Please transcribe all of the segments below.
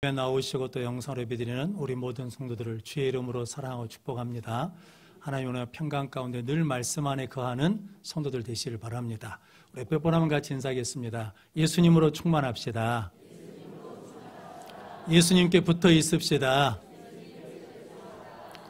나오시고 또 영상을 예배드리는 우리 모든 성도들을 주의 이름으로 사랑하고 축복합니다. 하나님의 평강 가운데 늘 말씀 안에 거하는 성도들 되시길 바랍니다. 우리 몇 번 한번 같이 인사하겠습니다. 예수님으로 충만합시다. 예수님께 붙어 있읍시다.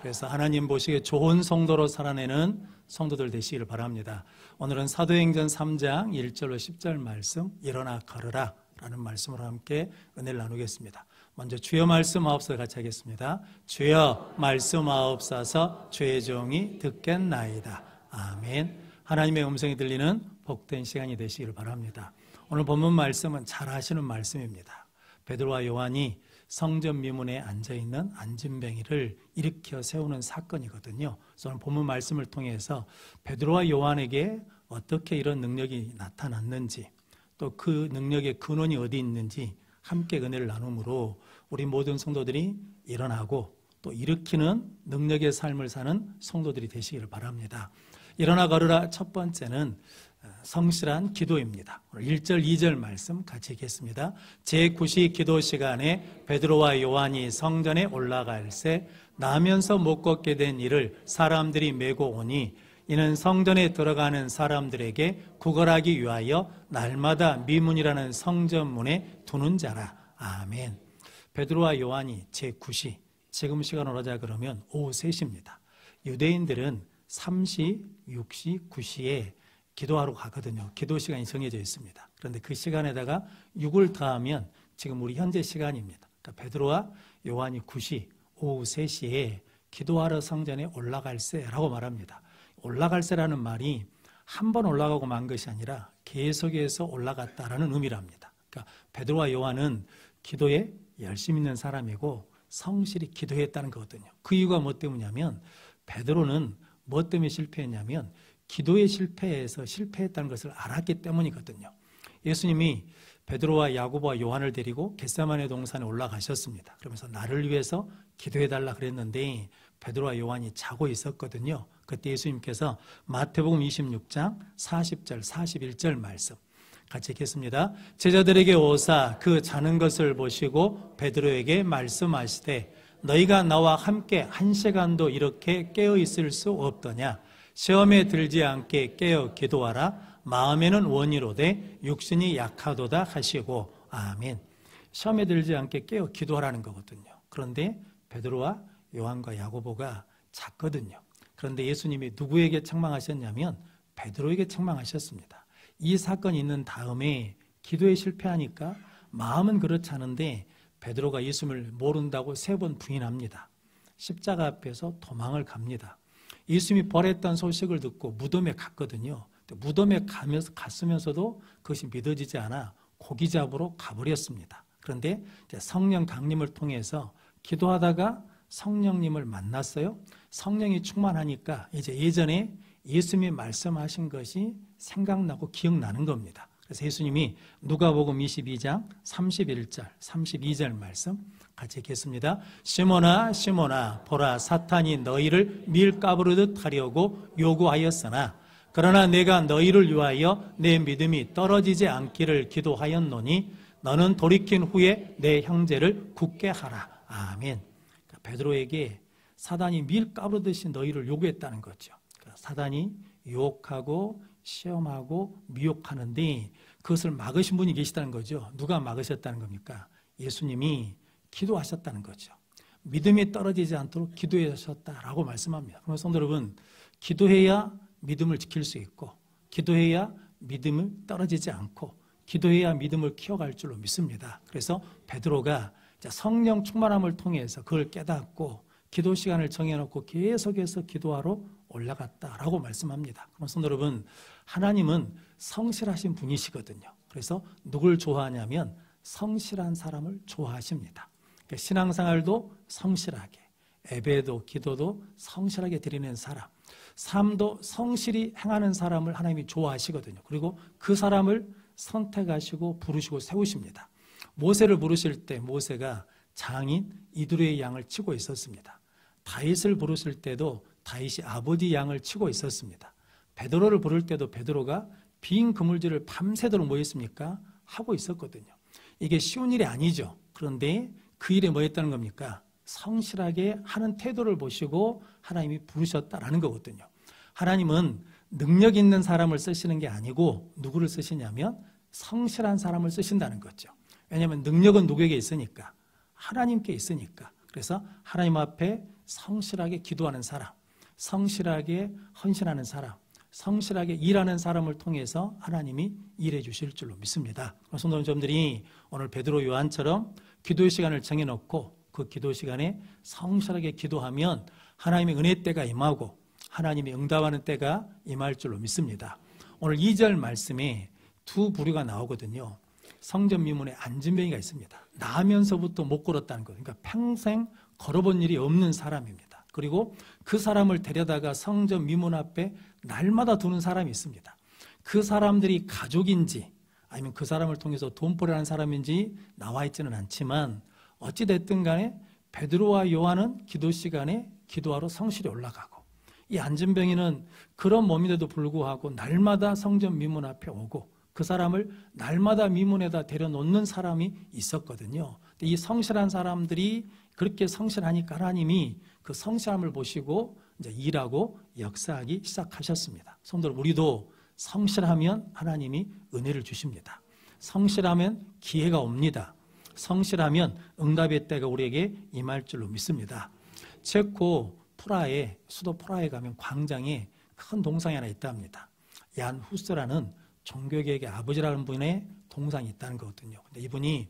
그래서 하나님 보시기에 좋은 성도로 살아내는 성도들 되시길 바랍니다. 오늘은 사도행전 3장 1절로 10절 말씀, 일어나 걸으라 라는 말씀으로 함께 은혜를 나누겠습니다. 먼저 주여 말씀하옵소서 같이 하겠습니다. 주여 말씀하옵소서 주의 종이 듣겠나이다. 아멘. 하나님의 음성이 들리는 복된 시간이 되시기를 바랍니다. 오늘 본문 말씀은 잘 아시는 말씀입니다. 베드로와 요한이 성전 미문에 앉아있는 안진뱅이를 일으켜 세우는 사건이거든요. 그래서 오늘 본문 말씀을 통해서 베드로와 요한에게 어떻게 이런 능력이 나타났는지, 또 그 능력의 근원이 어디 있는지 함께 은혜를 나눔으로 우리 모든 성도들이 일어나고 또 일으키는 능력의 삶을 사는 성도들이 되시기를 바랍니다. 일어나 걸으라 첫 번째는 성실한 기도입니다. 오늘 1절 2절 말씀 같이 읽겠습니다. 제9시 기도 시간에 베드로와 요한이 성전에 올라갈새 나면서 못 걷게 된 이를 사람들이 메고 오니 이는 성전에 들어가는 사람들에게 구걸하기 위하여 날마다 미문이라는 성전문에 두는 자라. 아멘. 베드로와 요한이 제9시, 지금 시간으로 하자 그러면 오후 3시입니다. 유대인들은 3시, 6시, 9시에 기도하러 가거든요. 기도 시간이 정해져 있습니다. 그런데 그 시간에다가 6을 더하면 지금 우리 현재 시간입니다. 그러니까 베드로와 요한이 9시, 오후 3시에 기도하러 성전에 올라갈새라고 말합니다. 올라갈새라는 말이 한 번 올라가고 만 것이 아니라 계속해서 올라갔다라는 의미랍니다. 그러니까 베드로와 요한은 기도에 열심히 있는 사람이고 성실히 기도했다는 거거든요. 그 이유가 뭐 때문이냐면 베드로는 뭐 때문에 실패했냐면 기도에 실패해서 실패했다는 것을 알았기 때문이거든요. 예수님이 베드로와 야고보와 요한을 데리고 겟세마네 동산에 올라가셨습니다. 그러면서 나를 위해서 기도해달라 그랬는데 베드로와 요한이 자고 있었거든요. 그때 예수님께서 마태복음 26장 40절 41절 말씀 같이 읽겠습니다. 제자들에게 오사 그 자는 것을 보시고 베드로에게 말씀하시되 너희가 나와 함께 1시간도 이렇게 깨어 있을 수 없더냐. 시험에 들지 않게 깨어 기도하라. 마음에는 원이로되 육신이 약하도다 하시고. 아멘. 시험에 들지 않게 깨어 기도하라는 거거든요. 그런데 베드로와 요한과 야고보가 잤거든요. 그런데 예수님이 누구에게 책망하셨냐면 베드로에게 책망하셨습니다. 이 사건이 있는 다음에 기도에 실패하니까 마음은 그렇지 않은데 베드로가 예수님을 모른다고 3번 부인합니다. 십자가 앞에서 도망을 갑니다. 예수님이 벌했던 소식을 듣고 무덤에 갔거든요. 무덤에 갔으면서도 그것이 믿어지지 않아 고기 잡으러 가버렸습니다. 그런데 성령 강림을 통해서 기도하다가 성령님을 만났어요. 성령이 충만하니까 이제 예전에 예수님이 말씀하신 것이 생각나고 기억나는 겁니다. 그래서 예수님이 누가복음 22장 31절 32절 말씀 같이 읽겠습니다. 시몬아 시몬아 보라 사탄이 너희를 밀가부르듯 하려고 요구하였으나 그러나 내가 너희를 위하여 내 믿음이 떨어지지 않기를 기도하였노니 너는 돌이킨 후에 내 형제를 굳게 하라. 아멘. 그러니까 베드로에게 사단이 밀가부르듯이 너희를 요구했다는 거죠. 그러니까 사단이 유혹하고 시험하고 미혹하는데 그것을 막으신 분이 계시다는 거죠. 누가 막으셨다는 겁니까? 예수님이 기도하셨다는 거죠. 믿음이 떨어지지 않도록 기도하셨다라고 말씀합니다. 그러면 성도 여러분, 기도해야 믿음을 지킬 수 있고 기도해야 믿음을 떨어지지 않고 기도해야 믿음을 키워갈 줄로 믿습니다. 그래서 베드로가 성령 충만함을 통해서 그걸 깨닫고 기도 시간을 정해놓고 계속해서 기도하러 올라갔다라고 말씀합니다. 그럼 성도 여러분, 하나님은 성실하신 분이시거든요. 그래서 누굴 좋아하냐면 성실한 사람을 좋아하십니다. 그러니까 신앙생활도 성실하게, 예배도 기도도 성실하게 드리는 사람, 삶도 성실히 행하는 사람을 하나님이 좋아하시거든요. 그리고 그 사람을 선택하시고 부르시고 세우십니다. 모세를 부르실 때 모세가 장인 이두리의 양을 치고 있었습니다. 다윗을 부르실 때도 다윗이 아버지 양을 치고 있었습니다. 베드로를 부를 때도 베드로가 빈 그물질을 밤새도록 뭐 했습니까? 하고 있었거든요. 이게 쉬운 일이 아니죠. 그런데 그 일에 뭐 했다는 겁니까? 성실하게 하는 태도를 보시고 하나님이 부르셨다라는 거거든요. 하나님은 능력 있는 사람을 쓰시는 게 아니고 누구를 쓰시냐면 성실한 사람을 쓰신다는 거죠. 왜냐하면 능력은 누구에게 있으니까? 하나님께 있으니까. 그래서 하나님 앞에 성실하게 기도하는 사람, 성실하게 헌신하는 사람, 성실하게 일하는 사람을 통해서 하나님이 일해 주실 줄로 믿습니다. 성도 여러분들이 오늘 베드로 요한처럼 기도의 시간을 정해놓고 그 기도 시간에 성실하게 기도하면 하나님의 은혜 때가 임하고 하나님이 응답하는 때가 임할 줄로 믿습니다. 오늘 2절 말씀에 두 부류가 나오거든요. 성전 미문에 안진뱅이가 있습니다. 나면서부터 못 걸었다는 것. 그러니까 평생 걸어본 일이 없는 사람입니다. 그리고 그 사람을 데려다가 성전 미문 앞에 날마다 두는 사람이 있습니다. 그 사람들이 가족인지 아니면 그 사람을 통해서 돈벌이하는 사람인지 나와 있지는 않지만 어찌됐든 간에 베드로와 요한은 기도 시간에 기도하러 성실히 올라가고 이 안진뱅이는 그런 몸인데도 불구하고 날마다 성전 미문 앞에 오고 그 사람을 날마다 미문에다 데려놓는 사람이 있었거든요. 이 성실한 사람들이 그렇게 성실하니까 하나님이 그 성실함을 보시고 이제 일하고 역사하기 시작하셨습니다. 성도들, 우리도 성실하면 하나님이 은혜를 주십니다. 성실하면 기회가 옵니다. 성실하면 응답의 때가 우리에게 임할 줄로 믿습니다. 체코 프라하에, 수도 프라하에 가면 광장에 큰 동상이 하나 있답니다. 얀 후스라는 종교개혁의 아버지라는 분의 동상이 있다는 거거든요. 근데 이분이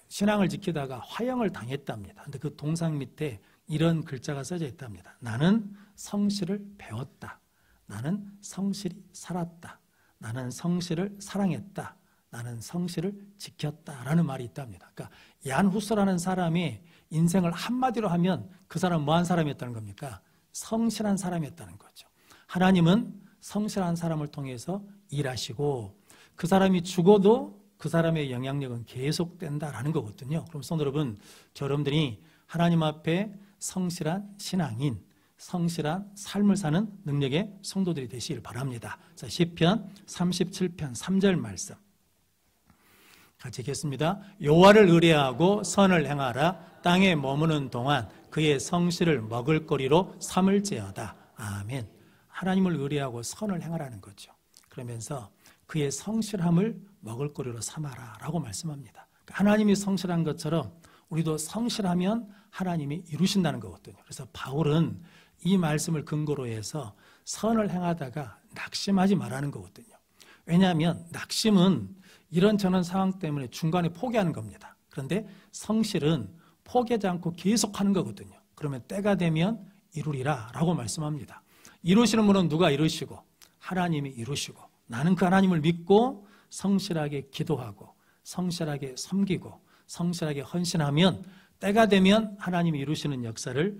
신앙을 지키다가 화형을 당했답니다. 근데 그 동상 밑에 이런 글자가 써져 있답니다. 나는 성실을 배웠다. 나는 성실히 살았다. 나는 성실을 사랑했다. 나는 성실을 지켰다라는 말이 있답니다. 그러니까 얀 후스라는 사람의 인생을 한마디로 하면 그 사람은 뭐한 사람이었다는 겁니까? 성실한 사람이었다는 거죠. 하나님은 성실한 사람을 통해서 일하시고 그 사람이 죽어도 그 사람의 영향력은 계속된다라는 거거든요. 그럼 성도 여러분, 여러분들이 하나님 앞에 성실한 신앙인, 성실한 삶을 사는 능력의 성도들이 되시길 바랍니다. 자, 시편 37편 3절 말씀 같이 읽겠습니다. 여호와를 의뢰하고 선을 행하라. 땅에 머무는 동안 그의 성실을 먹을거리로 삼을지어다. 아멘. 하나님을 의뢰하고 선을 행하라는 거죠. 그러면서 그의 성실함을 먹을거리로 삼아라 라고 말씀합니다. 하나님이 성실한 것처럼 우리도 성실하면 하나님이 이루신다는 거거든요. 그래서 바울은 이 말씀을 근거로 해서 선을 행하다가 낙심하지 말라는 거거든요. 왜냐하면 낙심은 이런저런 상황 때문에 중간에 포기하는 겁니다. 그런데 성실은 포기하지 않고 계속하는 거거든요. 그러면 때가 되면 이루리라 라고 말씀합니다. 이루시는 분은 누가 이루시고 하나님이 이루시고 나는 그 하나님을 믿고 성실하게 기도하고 성실하게 섬기고 성실하게 헌신하면 때가 되면 하나님이 이루시는 역사를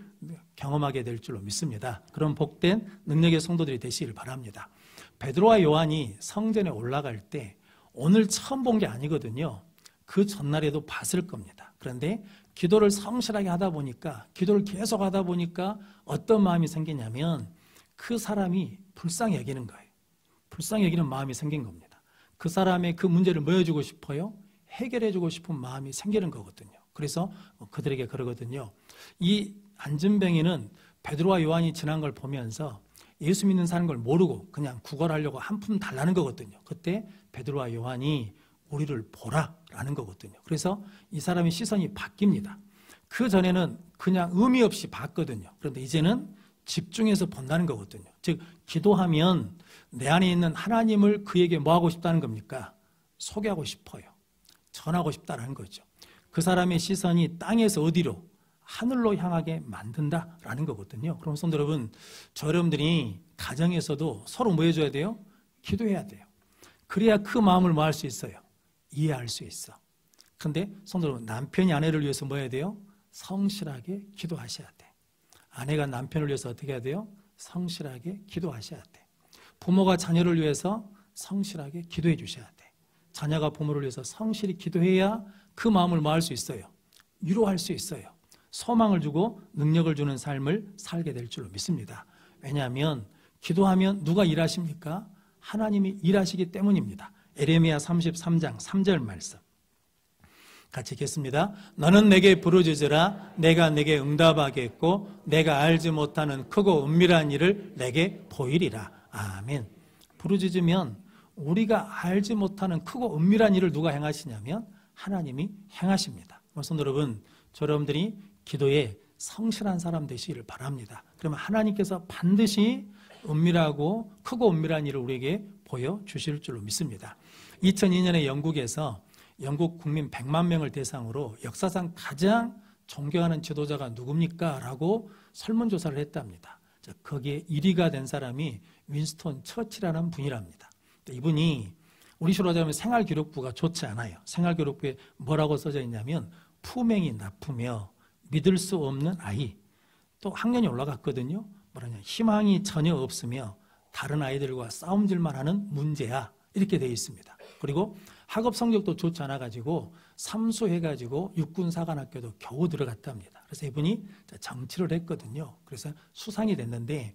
경험하게 될 줄로 믿습니다. 그런 복된 능력의 성도들이 되시길 바랍니다. 베드로와 요한이 성전에 올라갈 때 오늘 처음 본 게 아니거든요. 그 전날에도 봤을 겁니다. 그런데 기도를 성실하게 하다 보니까 기도를 계속 하다 보니까 어떤 마음이 생기냐면 그 사람이 불쌍히 여기는 거예요. 불쌍히 여기는 마음이 생긴 겁니다. 그 사람의 그 문제를 뭐 해주고 싶어요? 해결해주고 싶은 마음이 생기는 거거든요. 그래서 그들에게 그러거든요. 이 안진뱅이는 베드로와 요한이 지난 걸 보면서 예수 믿는 사는 걸 모르고 그냥 구걸하려고 한 푼 달라는 거거든요. 그때 베드로와 요한이 우리를 보라라는 거거든요. 그래서 이 사람의 시선이 바뀝니다. 그 전에는 그냥 의미 없이 봤거든요. 그런데 이제는 집중해서 본다는 거거든요. 즉 기도하면 내 안에 있는 하나님을 그에게 뭐 하고 싶다는 겁니까? 소개하고 싶어요. 전하고 싶다는 거죠. 그 사람의 시선이 땅에서 어디로? 하늘로 향하게 만든다라는 거거든요. 그럼 성도 여러분, 저 여러분들이 가정에서도 서로 뭐 해줘야 돼요? 기도해야 돼요. 그래야 그 마음을 뭐 할 수 있어요? 이해할 수 있어. 그런데 성도 여러분, 남편이 아내를 위해서 뭐 해야 돼요? 성실하게 기도하셔야 돼. 아내가 남편을 위해서 어떻게 해야 돼요? 성실하게 기도하셔야 돼. 부모가 자녀를 위해서 성실하게 기도해 주셔야 돼. 자녀가 부모를 위해서 성실히 기도해야 그 마음을 뭐 할 수 있어요? 위로할 수 있어요. 소망을 주고 능력을 주는 삶을 살게 될 줄로 믿습니다. 왜냐하면 기도하면 누가 일하십니까? 하나님이 일하시기 때문입니다. 에레미야 33장 3절 말씀 같이 읽겠습니다. 너는 내게 부르짖으라. 내가 내게 응답하겠고 내가 알지 못하는 크고 은밀한 일을 내게 보이리라. 아멘. 부르짖으면 우리가 알지 못하는 크고 은밀한 일을 누가 행하시냐면 하나님이 행하십니다. 성도 여러분, 여러분들이 기도에 성실한 사람 되시기를 바랍니다. 그러면 하나님께서 반드시 은밀하고 크고 은밀한 일을 우리에게 보여주실 줄로 믿습니다. 2002년에 영국에서 영국 국민 100만 명을 대상으로 역사상 가장 존경하는 지도자가 누굽니까? 라고 설문조사를 했답니다. 거기에 1위가 된 사람이 윈스턴 처칠이라는 분이랍니다. 이분이 우리 식으로 하자면 생활기록부가 좋지 않아요. 생활기록부에 뭐라고 써져 있냐면 품행이 나쁘며 믿을 수 없는 아이, 또 학년이 올라갔거든요. 뭐라냐, 희망이 전혀 없으며 다른 아이들과 싸움질만 하는 문제야, 이렇게 되어 있습니다. 그리고 학업 성적도 좋지 않아가지고 삼수해가지고 육군사관학교도 겨우 들어갔답니다. 그래서 이분이 정치를 했거든요. 그래서 수상이 됐는데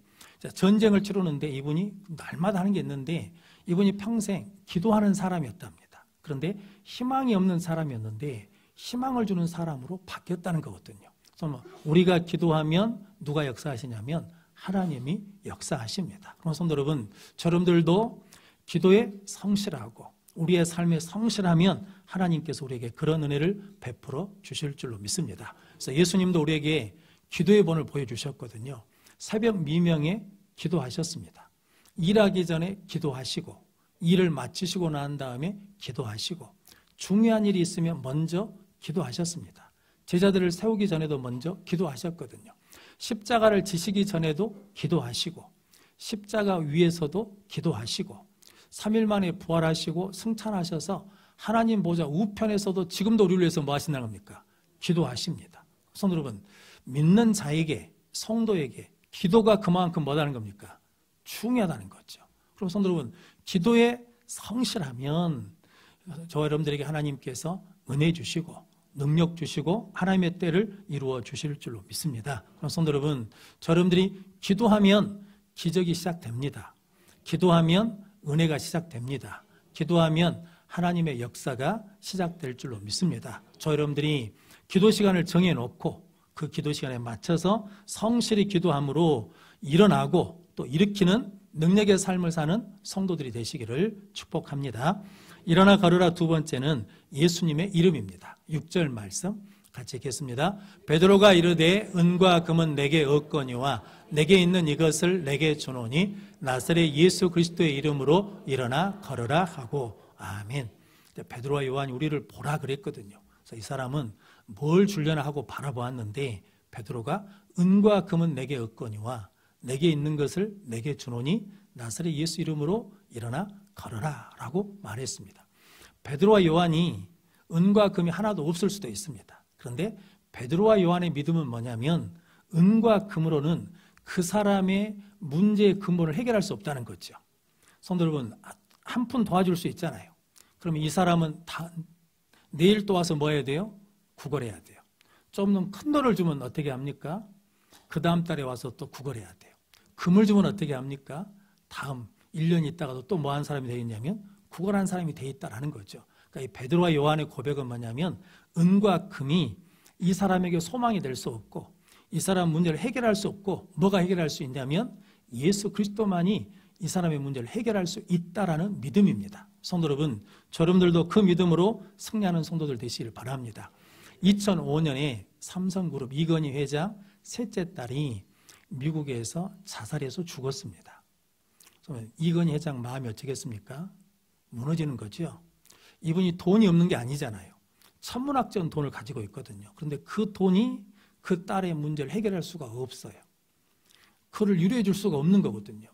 전쟁을 치르는데 이분이 날마다 하는 게 있는데 이분이 평생 기도하는 사람이었답니다. 그런데 희망이 없는 사람이었는데 희망을 주는 사람으로 바뀌었다는 거거든요. 그래서 우리가 기도하면 누가 역사하시냐면 하나님이 역사하십니다. 그럼 성도 여러분, 여러분들도 기도에 성실하고 우리의 삶에 성실하면 하나님께서 우리에게 그런 은혜를 베풀어 주실 줄로 믿습니다. 그래서 예수님도 우리에게 기도의 본을 보여주셨거든요. 새벽 미명에 기도하셨습니다. 일하기 전에 기도하시고 일을 마치시고 난 다음에 기도하시고 중요한 일이 있으면 먼저 기도하셨습니다. 제자들을 세우기 전에도 먼저 기도하셨거든요. 십자가를 지시기 전에도 기도하시고 십자가 위에서도 기도하시고 3일 만에 부활하시고 승천하셔서 하나님 보좌 우편에서도 지금도 우리를 위해서 뭐 하신다는 겁니까? 기도하십니다. 성도 여러분, 믿는 자에게, 성도에게 기도가 그만큼 뭐라는 겁니까? 중요하다는 거죠. 그럼 성도 여러분, 기도에 성실하면 저 여러분들에게 하나님께서 은혜 주시고 능력 주시고 하나님의 때를 이루어 주실 줄로 믿습니다. 그럼 성도 여러분, 저 여러분들이 기도하면 기적이 시작됩니다. 기도하면 은혜가 시작됩니다. 기도하면 하나님의 역사가 시작될 줄로 믿습니다. 저 여러분들이 기도 시간을 정해놓고 그 기도 시간에 맞춰서 성실히 기도함으로 일어나고 또 일으키는 능력의 삶을 사는 성도들이 되시기를 축복합니다. 일어나 걸으라 두 번째는 예수님의 이름입니다. 6절 말씀 같이 읽겠습니다. 베드로가 이르되 은과 금은 내게 없거니와 내게 있는 이것을 내게 주노니 나사렛 예수 그리스도의 이름으로 일어나 걸으라 하고 아멘. 베드로와 요한이 우리를 보라 그랬거든요. 그래서 이 사람은 뭘 주려나 하고 바라보았는데 베드로가 은과 금은 내게 없거니와 내게 있는 것을 내게 주노니 나사렛 예수 이름으로 일어나 걸으라 라고 말했습니다. 베드로와 요한이 은과 금이 하나도 없을 수도 있습니다. 그런데 베드로와 요한의 믿음은 뭐냐면 은과 금으로는 그 사람의 문제의 근본을 해결할 수 없다는 거죠. 성도 여러분, 한 푼 도와줄 수 있잖아요. 그러면 이 사람은 내일 또 와서 뭐 해야 돼요? 구걸해야 돼요. 좀 큰 돈을 주면 어떻게 합니까? 그 다음 달에 와서 또 구걸해야 돼요. 금을 주면 어떻게 합니까? 다음 1년 있다가도 또 뭐 한 사람이 되겠냐면 구걸한 사람이 돼 있다라는 거죠. 그러니까 이 베드로와 요한의 고백은 뭐냐면 은과 금이 이 사람에게 소망이 될 수 없고 이 사람 문제를 해결할 수 없고 뭐가 해결할 수 있냐면 예수 그리스도만이 이 사람의 문제를 해결할 수 있다라는 믿음입니다. 성도 여러분, 여러분들도 그 믿음으로 승리하는 성도들 되시길 바랍니다. 2005년에 삼성그룹 이건희 회장 셋째 딸이 미국에서 자살해서 죽었습니다. 이건희 회장 마음이 어쩌겠습니까? 무너지는 거죠. 이분이 돈이 없는 게 아니잖아요. 천문학적 돈을 가지고 있거든요. 그런데 그 돈이 그 딸의 문제를 해결할 수가 없어요. 그를 유료해 줄 수가 없는 거거든요.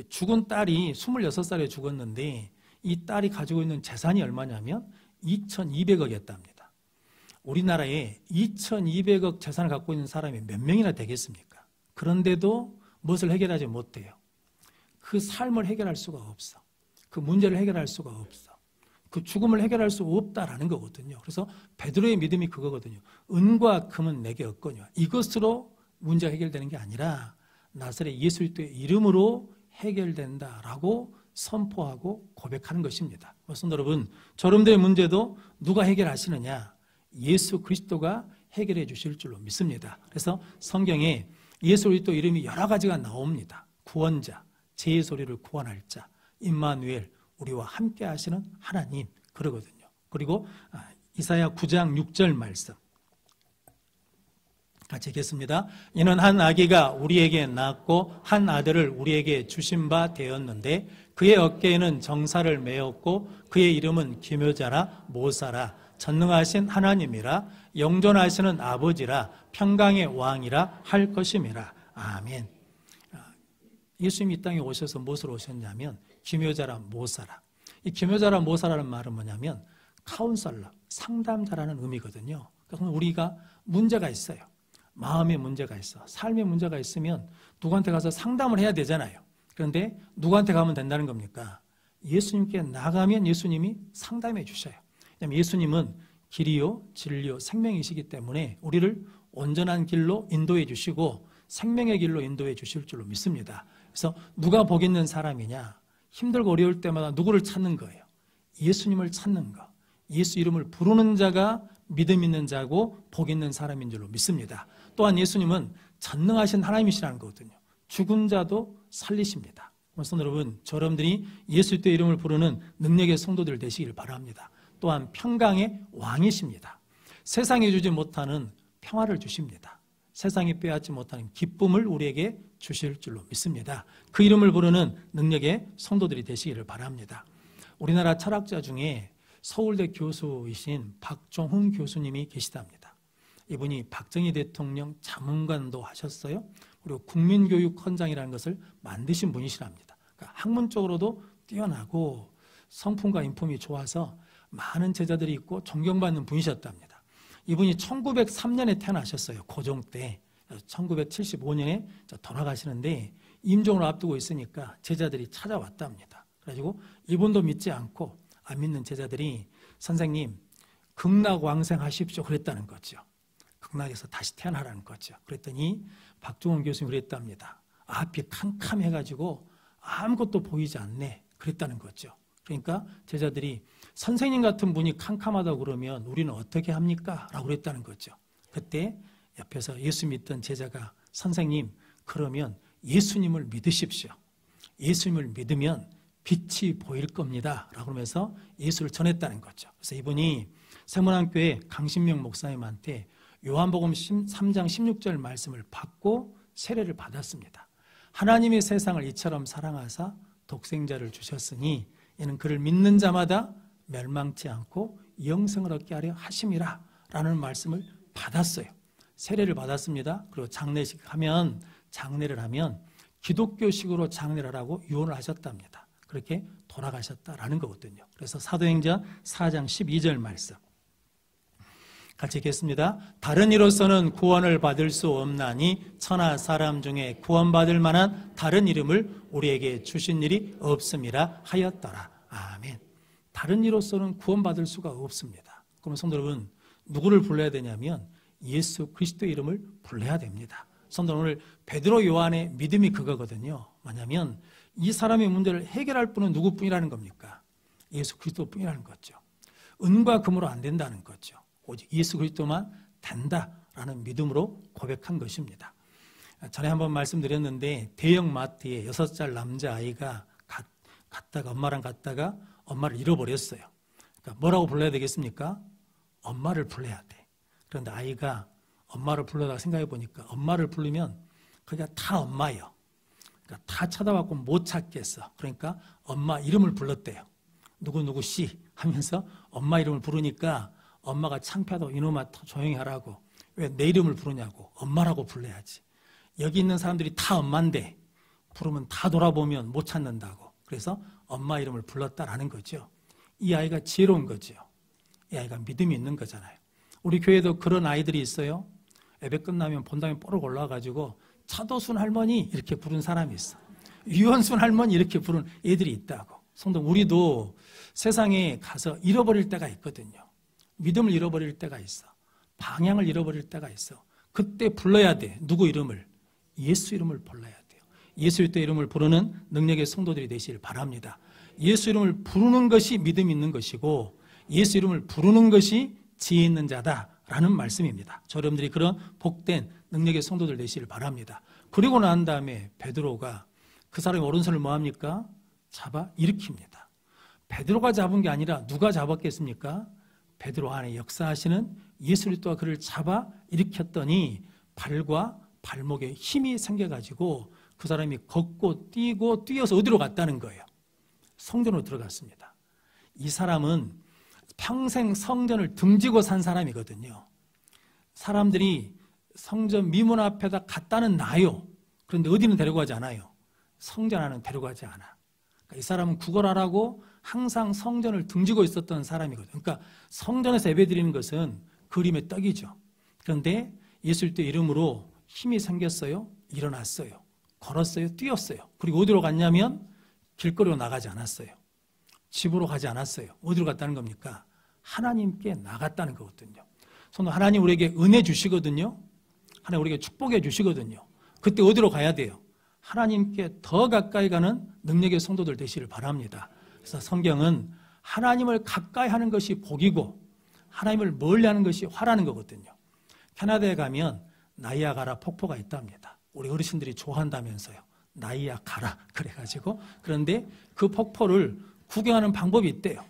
죽은 딸이 26살에 죽었는데 이 딸이 가지고 있는 재산이 얼마냐면 2,200억이었답니다. 우리나라에 2,200억 재산을 갖고 있는 사람이 몇 명이나 되겠습니까? 그런데도 무엇을 해결하지 못해요. 그 삶을 해결할 수가 없어. 그 문제를 해결할 수가 없어. 그 죽음을 해결할 수 없다라는 거거든요. 그래서 베드로의 믿음이 그거거든요. 은과 금은 내게 없거니와 이것으로 문제가 해결되는 게 아니라 나사렛 예수 그리스도의 이름으로 해결된다라고 선포하고 고백하는 것입니다. 성도 여러분, 여러분들의 문제도 누가 해결하시느냐? 예수 그리스도가 해결해 주실 줄로 믿습니다. 그래서 성경에 예수 그리스도 이름이 여러 가지가 나옵니다. 구원자, 죄의 소리를 구원할 자, 임마누엘, 우리와 함께 하시는 하나님, 그러거든요. 그리고 이사야 9장 6절 말씀 같이 읽겠습니다. 이는 한 아기가 우리에게 낳았고 한 아들을 우리에게 주신 바 되었는데 그의 어깨에는 정사를 메었고 그의 이름은 기묘자라 모사라 전능하신 하나님이라 영존하시는 아버지라 평강의 왕이라 할 것임이라. 아멘. 예수님이 이 땅에 오셔서 무엇으로 오셨냐면 기묘자라 모사라. 이 기묘자라 모사라는 말은 뭐냐면 카운셀러, 상담자라는 의미거든요. 그래서 우리가 문제가 있어요. 마음의 문제가 있어, 삶의 문제가 있으면 누구한테 가서 상담을 해야 되잖아요. 그런데 누구한테 가면 된다는 겁니까? 예수님께 나가면 예수님이 상담해 주셔요. 왜냐하면 예수님은 길이요 진리요 생명이시기 때문에 우리를 온전한 길로 인도해 주시고 생명의 길로 인도해 주실 줄로 믿습니다. 그래서 누가 복 있는 사람이냐? 힘들고 어려울 때마다 누구를 찾는 거예요? 예수님을 찾는 거. 예수 이름을 부르는 자가 믿음 있는 자고 복 있는 사람인 줄로 믿습니다. 또한 예수님은 전능하신 하나님이시라는 거거든요. 죽은 자도 살리십니다. 그래서 여러분, 여러분들이 예수 그리스도의 이름을 부르는 능력의 성도들 되시길 바랍니다. 또한 평강의 왕이십니다. 세상에 주지 못하는 평화를 주십니다. 세상이 빼앗지 못하는 기쁨을 우리에게 주실 줄로 믿습니다. 그 이름을 부르는 능력의 성도들이 되시기를 바랍니다. 우리나라 철학자 중에 서울대 교수이신 박종훈 교수님이 계시답니다. 이분이 박정희 대통령 자문관도 하셨어요. 그리고 국민교육헌장이라는 것을 만드신 분이시랍니다. 그러니까 학문적으로도 뛰어나고 성품과 인품이 좋아서 많은 제자들이 있고 존경받는 분이셨답니다. 이분이 1903년에 태어나셨어요. 고종 때. 1975년에 돌아가시는데 임종을 앞두고 있으니까 제자들이 찾아왔답니다. 그래가지고 이분도 믿지 않고 안 믿는 제자들이 선생님 극락왕생하십시오 그랬다는 거죠. 극락에서 다시 태어나라는 거죠. 그랬더니 박종훈 교수님이 그랬답니다. 앞이 캄캄해가지고 아무것도 보이지 않네 그랬다는 거죠. 그러니까 제자들이 선생님 같은 분이 캄캄하다고 그러면 우리는 어떻게 합니까? 라고 그랬다는 거죠. 그때 옆에서 예수 믿던 제자가 선생님 그러면 예수님을 믿으십시오. 예수님을 믿으면 빛이 보일 겁니다. 라고 하면서 예수를 전했다는 거죠. 그래서 이분이 세문안교회 강신명 목사님한테 요한복음 3장 16절 말씀을 받고 세례를 받았습니다. 하나님의 세상을 이처럼 사랑하사 독생자를 주셨으니 이는 그를 믿는 자마다 멸망치 않고 영생을 얻게 하려 하심이라 라는 말씀을 받았어요. 세례를 받았습니다. 그리고 장례를 하면 기독교식으로 장례를 하고 유언을 하셨답니다. 그렇게 돌아가셨다라는 거거든요. 그래서 사도행전 4장 12절 말씀 같이 읽겠습니다. 다른 이로서는 구원을 받을 수 없나니 천하 사람 중에 구원받을 만한 다른 이름을 우리에게 주신 일이 없음이라 하였더라. 아멘. 다른 이로서는 구원받을 수가 없습니다. 그러면 성도 여러분, 누구를 불러야 되냐면 예수 그리스도의 이름을 불러야 됩니다. 성도 오늘 베드로 요한의 믿음이 그거거든요. 뭐냐면 이 사람의 문제를 해결할 분은 누구뿐이라는 겁니까? 예수 그리스도뿐이라는 거죠. 은과 금으로 안 된다는 거죠. 오직 예수 그리스도만 된다라는 믿음으로 고백한 것입니다. 전에 한번 말씀드렸는데 대형 마트에 6살 남자아이가 엄마랑 갔다가 엄마를 잃어버렸어요. 그러니까 뭐라고 불러야 되겠습니까? 엄마를 불러야 돼. 그런데 아이가 엄마를 불러다가 생각해 보니까 엄마를 부르면 그게 다 엄마예요. 그러니까 다 찾아봤고 못 찾겠어. 그러니까 엄마 이름을 불렀대요. 누구누구 씨 하면서 엄마 이름을 부르니까 엄마가 창피하다고 이놈아 조용히 하라고. 왜 내 이름을 부르냐고. 엄마라고 불러야지. 여기 있는 사람들이 다 엄마인데 부르면 다 돌아보면 못 찾는다고. 그래서 엄마 이름을 불렀다라는 거죠. 이 아이가 지혜로운 거죠. 이 아이가 믿음이 있는 거잖아요. 우리 교회도 그런 아이들이 있어요. 예배 끝나면 본당에 뽀록 올라와가지고 차도순 할머니 이렇게 부른 사람이 있어. 유원순 할머니 이렇게 부른 애들이 있다고. 성도 우리도 세상에 가서 잃어버릴 때가 있거든요. 믿음을 잃어버릴 때가 있어. 방향을 잃어버릴 때가 있어. 그때 불러야 돼. 누구 이름을? 예수 이름을 불러야 돼요. 예수 그리스도의 이름을 부르는 능력의 성도들이 되시길 바랍니다. 예수 이름을 부르는 것이 믿음 있는 것이고 예수 이름을 부르는 것이 지혜 있는 자다라는 말씀입니다. 여러분들이 그런 복된 능력의 성도들 되시길 바랍니다. 그리고 난 다음에 베드로가 그 사람의 오른손을 뭐합니까? 잡아 일으킵니다. 베드로가 잡은 게 아니라 누가 잡았겠습니까? 베드로 안에 역사하시는 예수 그리스도가 그를 잡아 일으켰더니 발과 발목에 힘이 생겨가지고 그 사람이 걷고 뛰고 뛰어서 어디로 갔다는 거예요? 성전으로 들어갔습니다. 이 사람은 평생 성전을 등지고 산 사람이거든요. 사람들이 성전 미문 앞에다 갖다는 놔요. 그런데 어디는 데려가지 않아요. 성전 안은 데려가지 않아. 그러니까 이 사람은 구걸하라고 항상 성전을 등지고 있었던 사람이거든요. 그러니까 성전에서 예배드리는 것은 그림의 떡이죠. 그런데 예수 그리스도 이름으로 힘이 생겼어요. 일어났어요. 걸었어요. 뛰었어요. 그리고 어디로 갔냐면 길거리로 나가지 않았어요. 집으로 가지 않았어요. 어디로 갔다는 겁니까? 하나님께 나갔다는 거거든요. 하나님 우리에게 은혜 주시거든요. 하나님 우리에게 축복해 주시거든요. 그때 어디로 가야 돼요? 하나님께 더 가까이 가는 능력의 성도들 되시길 바랍니다. 그래서 성경은 하나님을 가까이 하는 것이 복이고 하나님을 멀리 하는 것이 화라는 거거든요. 캐나다에 가면 나이아가라 폭포가 있답니다. 우리 어르신들이 좋아한다면서요. 나이아가라 그래가지고. 그런데 그 폭포를 구경하는 방법이 있대요.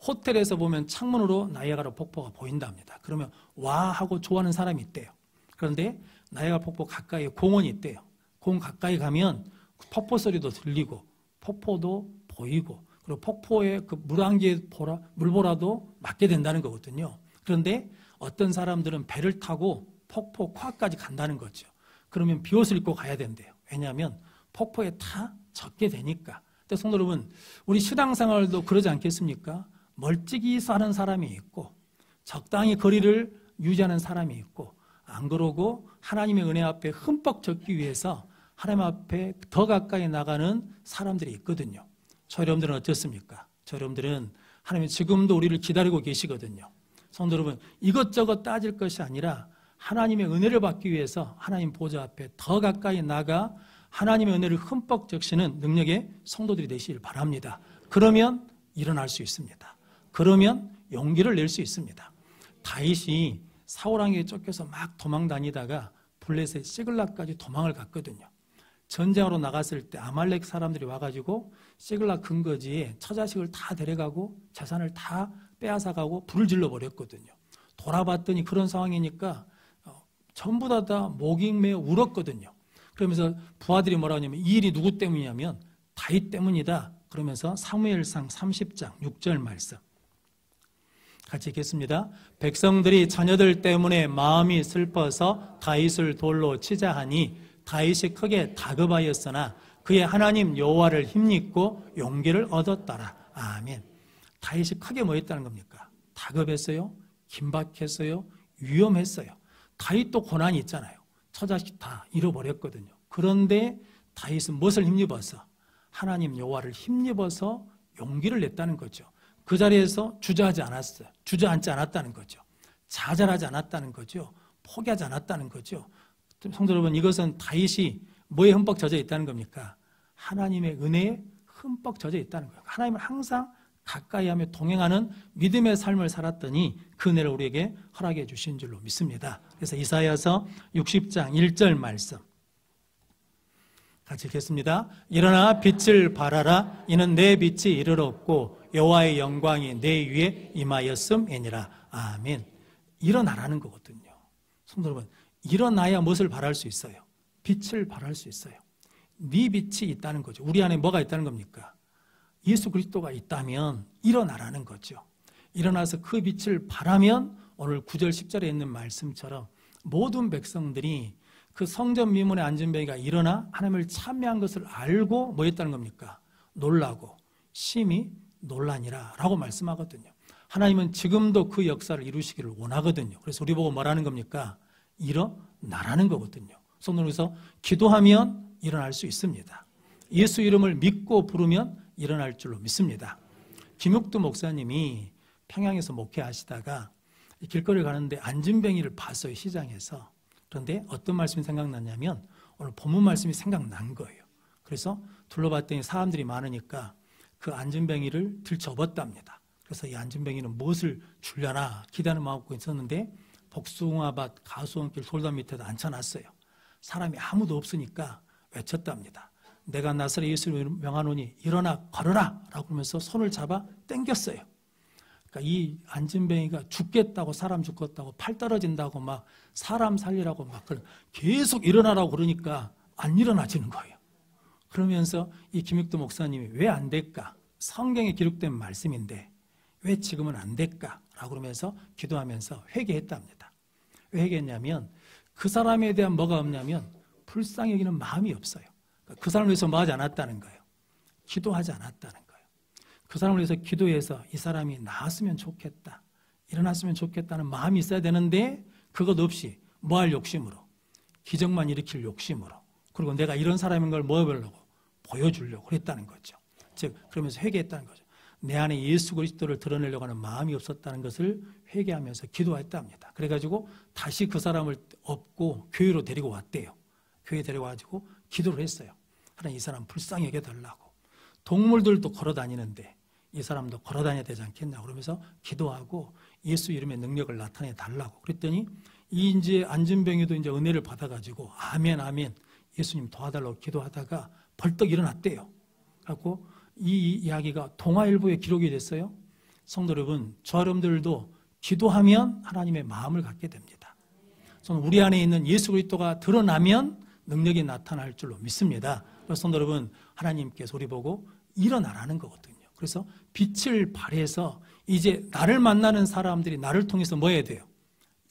호텔에서 보면 창문으로 나이아가라 폭포가 보인답니다. 그러면 와 하고 좋아하는 사람이 있대요. 그런데 나이아가라 폭포 가까이에 공원이 있대요. 공원 가까이 가면 폭포 소리도 들리고 폭포도 보이고 그리고 폭포에 그 물안개에 물보라도 맞게 된다는 거거든요. 그런데 어떤 사람들은 배를 타고 폭포 코앞까지 간다는 거죠. 그러면 비옷을 입고 가야 된대요. 왜냐하면 폭포에 다 젖게 되니까. 근데 성도 여러분, 우리 신앙생활도 그러지 않겠습니까? 멀찍이 사는 사람이 있고 적당히 거리를 유지하는 사람이 있고 안 그러고 하나님의 은혜 앞에 흠뻑 젖기 위해서 하나님 앞에 더 가까이 나가는 사람들이 있거든요. 저 여러분들은 어떻습니까? 저 여러분들은 하나님이 지금도 우리를 기다리고 계시거든요. 성도 여러분, 이것저것 따질 것이 아니라 하나님의 은혜를 받기 위해서 하나님 보좌 앞에 더 가까이 나가 하나님의 은혜를 흠뻑 적시는 능력의 성도들이 되시길 바랍니다. 그러면 일어날 수 있습니다. 그러면 용기를 낼 수 있습니다. 다윗이 사울왕에게 쫓겨서 막 도망 다니다가 블레셋 시글락까지 도망을 갔거든요. 전쟁으로 나갔을 때 아말렉 사람들이 와가지고 시글락 근거지에 처자식을 다 데려가고 재산을 다 빼앗아가고 불을 질러버렸거든요. 돌아봤더니 그런 상황이니까 전부 다 목이 메어 울었거든요. 그러면서 부하들이 뭐라고 하냐면 이 일이 누구 때문이냐면 다윗 때문이다. 그러면서 사무엘상 30장 6절 말씀 같이 읽겠습니다. 백성들이 자녀들 때문에 마음이 슬퍼서 다윗을 돌로 치자 하니 다윗이 크게 다급하였으나 그의 하나님 여호와를 힘입고 용기를 얻었더라. 아멘. 다윗이 크게 뭐 했다는 겁니까? 다급했어요. 긴박했어요. 위험했어요. 다윗도 고난이 있잖아요. 처자식 다 잃어버렸거든요. 그런데 다윗은 무엇을 힘입어서? 하나님 여호와를 힘입어서 용기를 냈다는 거죠. 그 자리에서 주저하지 않았어요. 주저앉지 않았다는 거죠. 좌절하지 않았다는 거죠. 포기하지 않았다는 거죠. 성도 여러분, 이것은 다윗이 뭐에 흠뻑 젖어 있다는 겁니까? 하나님의 은혜에 흠뻑 젖어 있다는 거예요. 하나님을 항상 가까이 하며 동행하는 믿음의 삶을 살았더니 그 은혜를 우리에게 허락해 주신 줄로 믿습니다. 그래서 이사야서 60장 1절 말씀 같이 읽겠습니다. 일어나 빛을 발하라. 이는 내 빛이 이르렀고 여호와의 영광이 내 위에 임하였음이니라. 아멘. 일어나라는 거거든요. 성도 여러분, 일어나야 무엇을 발할 수 있어요? 빛을 발할 수 있어요. 네 빛이 있다는 거죠. 우리 안에 뭐가 있다는 겁니까? 예수 그리스도가 있다면 일어나라는 거죠. 일어나서 그 빛을 발하면 오늘 9절 10절에 있는 말씀처럼 모든 백성들이 그 성전 미문의 안전뱅이가 일어나 하나님을 찬미한 것을 알고 뭐 했다는 겁니까? 놀라고 심히 놀라니라 라고 말씀하거든요. 하나님은 지금도 그 역사를 이루시기를 원하거든요. 그래서 우리 보고 뭐라는 겁니까? 일어나라는 거거든요. 그래서 기도하면 일어날 수 있습니다. 예수 이름을 믿고 부르면 일어날 줄로 믿습니다. 김육두 목사님이 평양에서 목회하시다가 길거리를 가는데 안진뱅이를 봤어요. 시장에서. 그런데 어떤 말씀이 생각났냐면 오늘 본문 말씀이 생각난 거예요. 그래서 둘러봤더니 사람들이 많으니까 그 안진뱅이를 들쳐업었답니다. 그래서 이 안진뱅이는 무엇을 주려나 기대하는 마음을 갖고 있었는데 복숭아밭 가수원길 돌담 밑에도 앉혀놨어요. 사람이 아무도 없으니까 외쳤답니다. 내가 나사렛 예수를 명하노니 일어나 걸어라 라고 하면서 손을 잡아 당겼어요. 그러니까 이 안진뱅이가 죽겠다고, 사람 죽겠다고, 팔 떨어진다고 막 사람 살리라고 막 계속 일어나라고 그러니까 안 일어나지는 거예요. 그러면서 이 김익도 목사님이 왜 안 될까? 성경에 기록된 말씀인데 왜 지금은 안 될까? 라고 그러면서 기도하면서 회개했답니다. 왜 회개했냐면 그 사람에 대한 뭐가 없냐면 불쌍히 여기는 마음이 없어요. 그 사람을 위해서 뭐 하지 않았다는 거예요. 기도하지 않았다는 거예요. 그 사람을 위해서 기도해서 이 사람이 나았으면 좋겠다, 일어났으면 좋겠다는 마음이 있어야 되는데 그것 없이 뭐 할 욕심으로, 기적만 일으킬 욕심으로, 그리고 내가 이런 사람인 걸 뭐 해보려고, 보여주려고 그랬다는 거죠. 즉 그러면서 회개했다는 거죠. 내 안에 예수 그리스도를 드러내려고 하는 마음이 없었다는 것을 회개하면서 기도했답니다. 그래가지고 다시 그 사람을 업고 교회로 데리고 왔대요. 교회에 데려와가지고 기도를 했어요. 하나님, 이 사람 불쌍히 여겨달라고. 동물들도 걸어다니는데 이 사람도 걸어다녀야 되지 않겠냐 그러면서 기도하고 예수 이름의 능력을 나타내 달라고 그랬더니 이 이제 안진뱅이도 이제 은혜를 받아가지고 아멘 아멘 예수님 도와달라고 기도하다가 벌떡 일어났대요. 그래갖고 이 이야기가 동아일보에 기록이 됐어요. 성도 여러분, 저 여러분들도 기도하면 하나님의 마음을 갖게 됩니다. 저는 우리 안에 있는 예수 그리스도가 드러나면 능력이 나타날 줄로 믿습니다. 그래서 성도 여러분, 하나님께서 우리 보고 일어나라는 거거든요. 그래서 빛을 발해서 이제 나를 만나는 사람들이 나를 통해서 뭐 해야 돼요?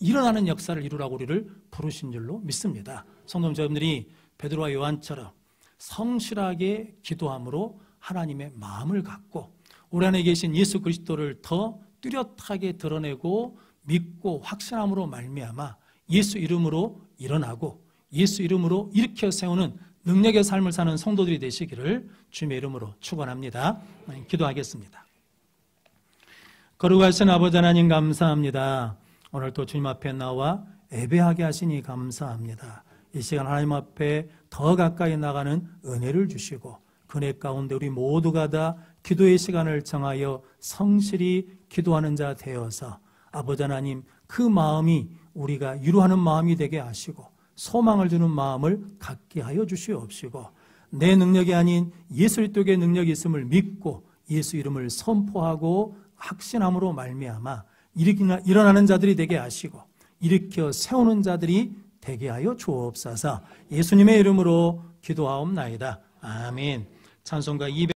일어나는 역사를 이루라고 우리를 부르신 줄로 믿습니다. 성도 여러분들이 베드로와 요한처럼 성실하게 기도함으로 하나님의 마음을 갖고 우리 안에 계신 예수 그리스도를 더 뚜렷하게 드러내고 믿고 확신함으로 말미암아 예수 이름으로 일어나고 예수 이름으로 일으켜 세우는 능력의 삶을 사는 성도들이 되시기를 주님의 이름으로 축원합니다. 기도하겠습니다. 거룩하신 아버지 하나님 감사합니다. 오늘 또 주님 앞에 나와 예배하게 하시니 감사합니다. 이 시간 하나님 앞에 더 가까이 나가는 은혜를 주시고 그 은혜 가운데 우리 모두가 다 기도의 시간을 정하여 성실히 기도하는 자 되어서 아버지 하나님 그 마음이 우리가 위로하는 마음이 되게 하시고 소망을 주는 마음을 갖게 하여 주시옵시고 내 능력이 아닌 예수 그리스도의 능력이 있음을 믿고 예수 이름을 선포하고 확신함으로 말미암아 일어나는 자들이 되게 하시고 일으켜 세우는 자들이 되게 하여 주옵소서. 예수님의 이름으로 기도하옵나이다. 아멘. 찬송가 200